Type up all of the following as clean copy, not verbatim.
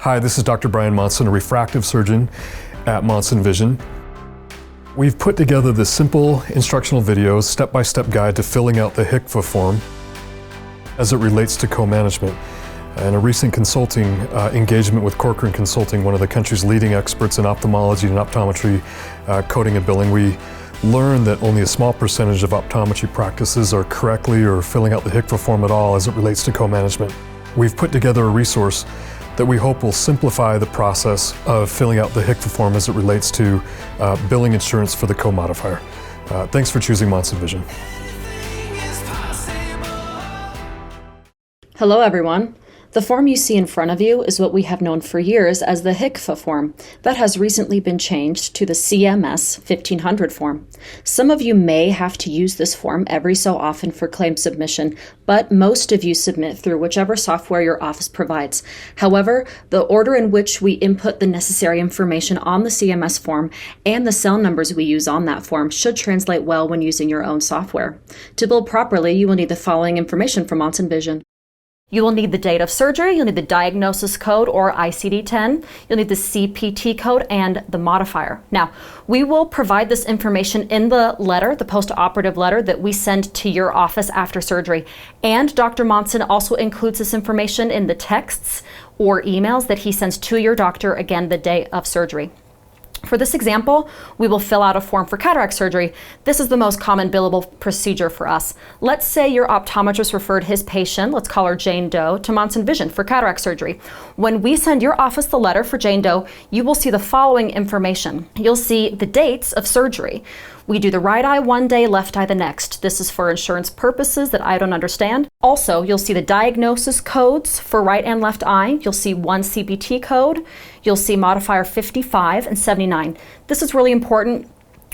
Hi, this is Dr. Brian Monson, a refractive surgeon at Monson Vision. We've put together this simple instructional video, step-by-step guide to filling out the HCFA form as it relates to co-management. In a recent consulting engagement with Corcoran Consulting, one of the country's leading experts in ophthalmology and optometry coding and billing, we learned that only a small percentage of optometry practices are correctly or filling out the HCFA form at all as it relates to co-management. We've put together a resource that we hope will simplify the process of filling out the HCFA form as it relates to billing insurance for the co-modifier. Thanks for choosing Monson Vision. Hello everyone. The form you see in front of you is what we have known for years as the HCFA form. That has recently been changed to the CMS 1500 form. Some of you may have to use this form every so often for claim submission, but most of you submit through whichever software your office provides. However, the order in which we input the necessary information on the CMS form and the cell numbers we use on that form should translate well when using your own software. To bill properly, you will need the following information from Monson Vision. You will need the date of surgery, you'll need the diagnosis code or ICD-10, you'll need the CPT code and the modifier. Now, we will provide this information in the letter, the post-operative letter that we send to your office after surgery. And Dr. Monson also includes this information in the texts or emails that he sends to your doctor, again, the day of surgery. For this example, we will fill out a form for cataract surgery. This is the most common billable procedure for us. Let's say your optometrist referred his patient, let's call her Jane Doe, to Monson Vision for cataract surgery. When we send your office the letter for Jane Doe, you will see the following information. You'll see the dates of surgery. We do the right eye one day, left eye the next. This is for insurance purposes that I don't understand. Also, you'll see the diagnosis codes for right and left eye. You'll see one CPT code. You'll see modifier 55 and 79. This is really important.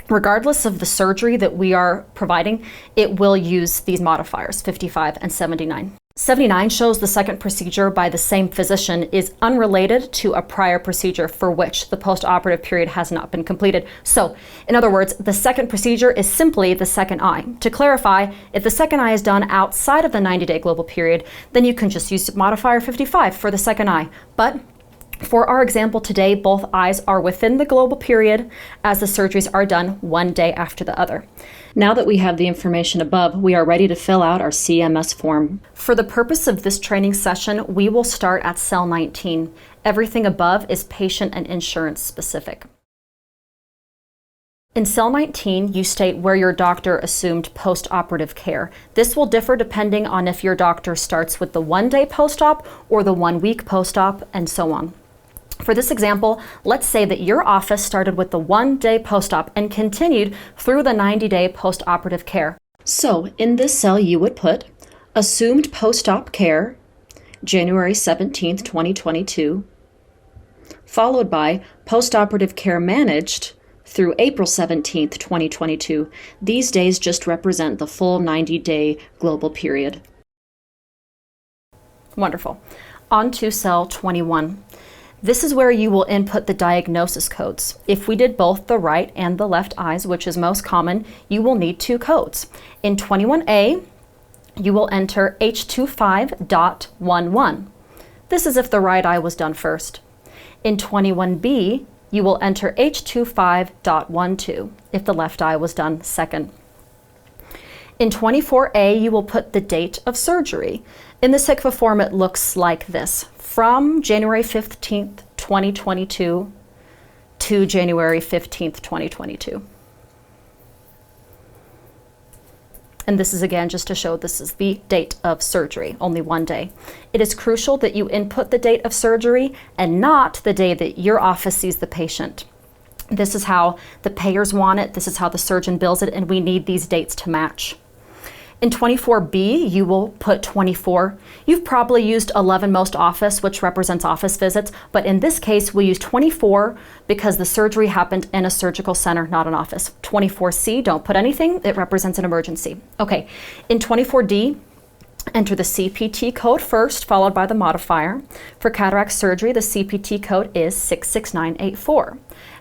Regardless of the surgery that we are providing, it will use these modifiers, 55 and 79. 79 shows the second procedure by the same physician is unrelated to a prior procedure for which the post-operative period has not been completed. So, in other words, the second procedure is simply the second eye. To clarify, if the second eye is done outside of the 90-day global period, then you can just use modifier 55 for the second eye. But for our example today, both eyes are within the global period as the surgeries are done one day after the other. Now that we have the information above, we are ready to fill out our CMS form. For the purpose of this training session, we will start at cell 19. Everything above is patient and insurance specific. In cell 19, you state where your doctor assumed post-operative care. This will differ depending on if your doctor starts with the one-day post-op or the one-week post-op, and so on. For this example, let's say that your office started with the one-day post-op and continued through the 90-day post-operative care. So, in this cell you would put assumed post-op care, January 17th, 2022, followed by post-operative care managed through April 17th, 2022. These days just represent the full 90-day global period. Wonderful. On to cell 21. This is where you will input the diagnosis codes. If we did both the right and the left eyes, which is most common, you will need two codes. In 21A, you will enter H25.11. This is if the right eye was done first. In 21B, you will enter H25.12 if the left eye was done second. In 24A, you will put the date of surgery. In the HCFA form, it looks like this. From January 15th, 2022 to January 15th, 2022. And this is again just to show this is the date of surgery, only one day. It is crucial that you input the date of surgery and not the day that your office sees the patient. This is how the payers want it, this is how the surgeon bills it, and we need these dates to match. In 24B, you will put 24. You've probably used 11 most office, which represents office visits, but in this case, we'll use 24 because the surgery happened in a surgical center, not an office. 24C, don't put anything, it represents an emergency. Okay, in 24D, enter the CPT code first, followed by the modifier. For cataract surgery, the CPT code is 66984,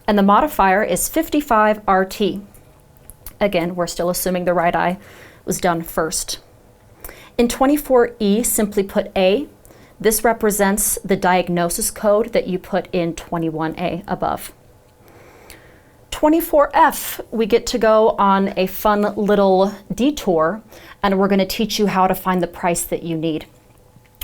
and the modifier is 55RT. Again, we're still assuming the right eye was done first. In 24E, simply put A, This represents the diagnosis code that you put in 21A above. 24F, we get to go on a fun little detour, and we're going to teach you how to find the price that you need.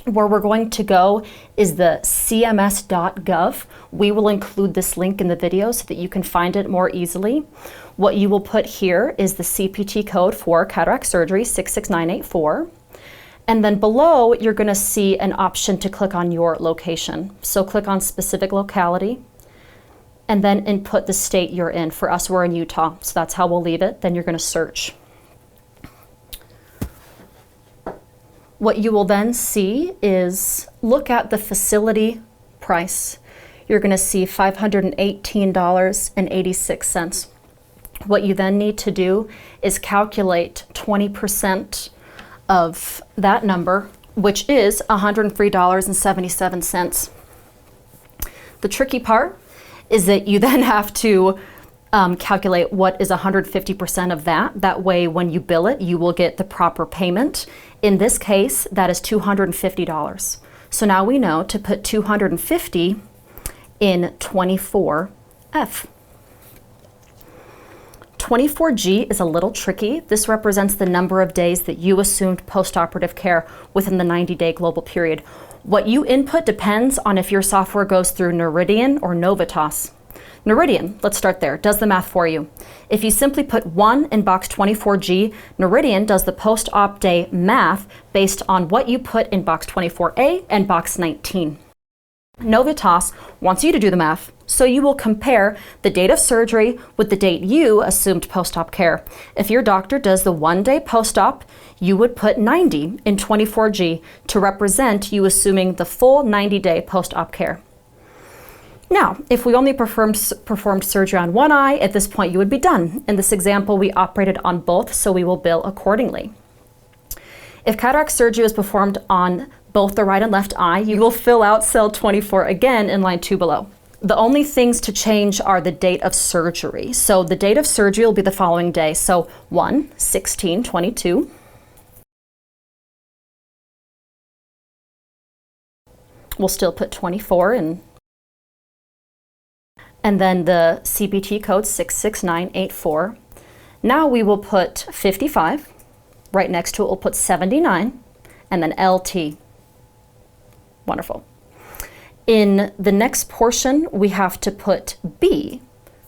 Where we're going to go is the cms.gov. We will include this link in the video so that you can find it more easily. What you will put here is the CPT code for cataract surgery, 66984. And then below, you're going to see an option to click on your location. So click on specific locality, and then input the state you're in. For us, we're in Utah, so that's how we'll leave it. Then you're going to search. What you will then see is look at the facility price. You're going to see $518.86. What you then need to do is calculate 20% of that number, which is $103.77. The tricky part is that you then have to calculate what is 150% of that. That way, when you bill it, you will get the proper payment. In this case, that is $250. So now we know to put 250 in 24F. 24G is a little tricky. This represents the number of days that you assumed postoperative care within the 90-day global period. What you input depends on if your software goes through Noridian or Novitas. Noridian, let's start there, does the math for you. If you simply put 1 in box 24G, Noridian does the post-op day math based on what you put in box 24A and box 19. Novitas wants you to do the math, so you will compare the date of surgery with the date you assumed post-op care. If your doctor does the 1-day post-op, you would put 90 in 24G to represent you assuming the full 90-day post-op care. Now, if we only performed surgery on one eye, at this point you would be done. In this example, we operated on both, so we will bill accordingly. If cataract surgery is performed on both the right and left eye, you will fill out cell 24 again in line 2 below. The only things to change are the date of surgery. So the date of surgery will be the following day. So 1/16/22. We'll still put 24 in. And then the CPT code 66984. Now we will put 55. Right next to it, we'll put 79, and then LT. Wonderful. In the next portion, we have to put B,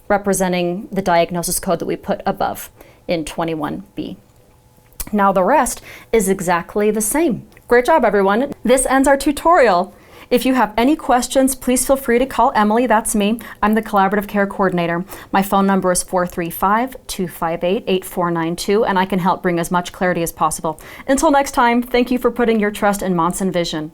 representing the diagnosis code that we put above in 21B. Now the rest is exactly the same. Great job, everyone. This ends our tutorial. If you have any questions, please feel free to call Emily, that's me. I'm the Collaborative Care Coordinator. My phone number is 435-258-8492, and I can help bring as much clarity as possible. Until next time, thank you for putting your trust in Monson Vision.